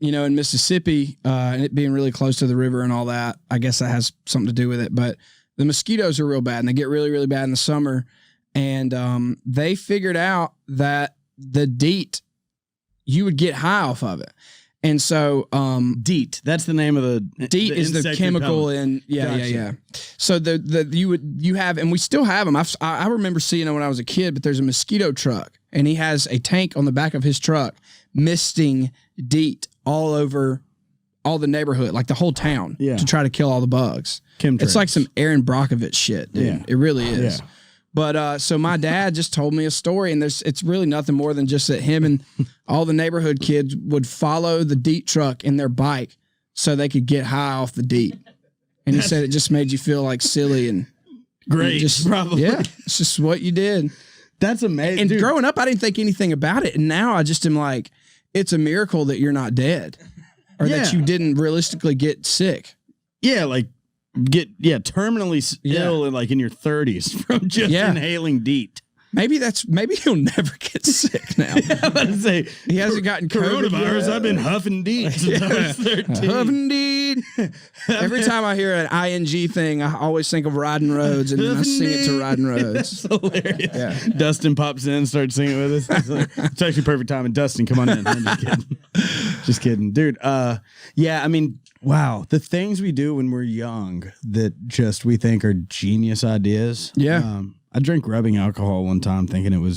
in Mississippi, and it being really close to the river and all that, I guess that has something to do with it. But the mosquitoes are real bad, and they get really, really bad in the summer. And they figured out that the DEET, you would get high off of it. And so DEET, that's the name of the DEET is the chemical in yeah. So you have, and we still have them. I remember seeing it when I was a kid, but there's a mosquito truck, and he has a tank on the back of his truck misting DEET all over all the neighborhood, like the whole town, to try to kill all the bugs. It's like some Aaron Brockovich shit, dude. Yeah. It really is. Yeah. But so my dad just told me a story, and it's really nothing more than just that him and all the neighborhood kids would follow the DEET truck in their bike so they could get high off the DEET. And he said it just made you feel like silly and great. Just, probably. Yeah, it's just what you did. That's amazing. And growing up, I didn't think anything about it. And now I just am like, it's a miracle that you're not dead or that you didn't realistically get sick. Yeah, like terminally ill in in your 30s from just inhaling DEET. Maybe he'll never get sick now. I'm about to say he hasn't gotten coronavirus. I've been huffing DEET since I was 13. Huffing DEET. Every time I hear an ing thing, I always think of Riding Roads, and then I sing it to Riding Roads. That's hilarious. Yeah. Dustin pops in, starts singing with us. It's actually perfect time. And Dustin, come on in. I'm just kidding. Just kidding, dude. I mean, wow, the things we do when we're young that just we think are genius ideas. Yeah. I drank rubbing alcohol one time thinking I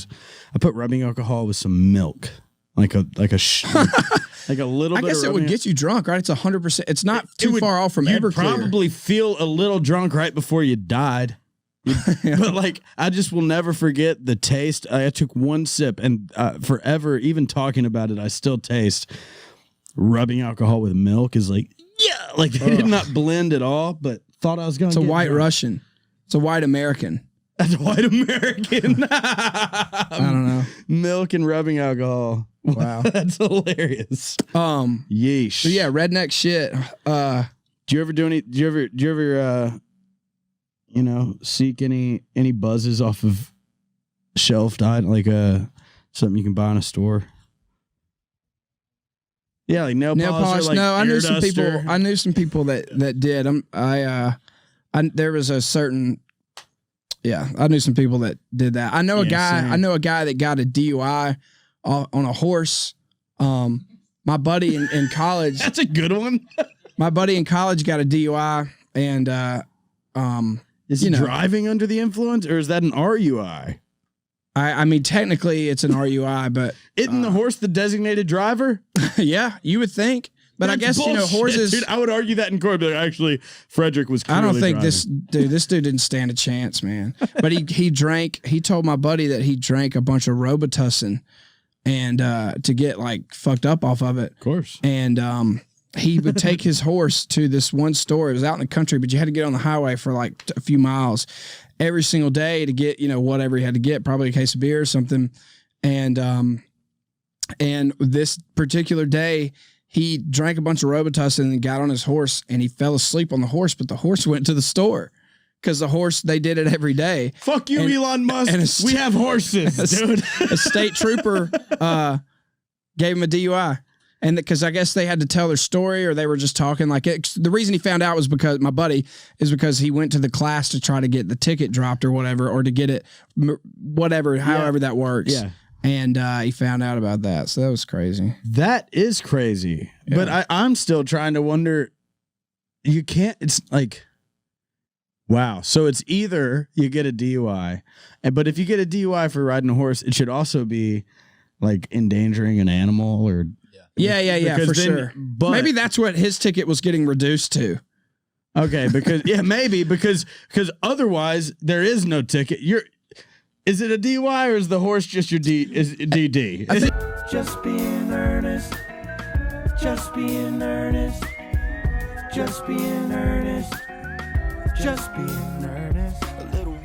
put rubbing alcohol with some milk, like a little bit. I guess it would get you drunk, right? It's 100%. It's not too far off from Everclear. You'd probably feel a little drunk right before you died. But I just will never forget the taste. I took one sip and forever, even talking about it, I still taste rubbing alcohol with milk is they did not blend at all, but thought I was going to It's a white Russian. It's a white American. That's a white American. I don't know. Milk and rubbing alcohol. Wow. That's hilarious. Yeesh. So yeah, redneck shit. Do you ever seek any buzzes off of shelf diet, like something you can buy in a store? Yeah, like nail polish. No, I knew some people. I knew some people that did. There was a certain. Yeah, I knew some people that did that. I know a guy. Same. I know a guy that got a DUI on a horse. My buddy in college. That's a good one. My buddy in college got a DUI, and is he driving under the influence, or is that an RUI? I mean, technically, it's an RUI, but isn't the horse the designated driver? Yeah, you would think. But I guess, bullshit, horses... Dude, I would argue that in court, but actually, Frederick was clearly I don't think driving. This dude didn't stand a chance, man. But he told my buddy that he drank a bunch of Robitussin and to get, fucked up off of it. Of course. And he would take his horse to this one store. It was out in the country, but you had to get on the highway for, a few miles every single day to get, whatever he had to get, probably a case of beer or something. And this particular day... He drank a bunch of Robitussin and got on his horse, and he fell asleep on the horse, but the horse went to the store because the horse, they did it every day. Fuck you, Elon Musk. We have horses, dude. A state trooper gave him a DUI. And because I guess they had to tell their story, or they were just talking the reason he found out was because my buddy is because he went to the class to try to get the ticket dropped or whatever, or to get it, however that works. Yeah. And he found out about that. So that was crazy. That is crazy. Yeah. But I'm still trying to wonder, you can't, it's wow. So it's either you get a DUI, but if you get a DUI for riding a horse, it should also be endangering an animal or. Yeah, for sure. But maybe that's what his ticket was getting reduced to. Okay, because, maybe because otherwise there is no ticket. Is it a DUI or is the horse just your DD? Just being earnest. Just being earnest. Just being earnest. Just being earnest.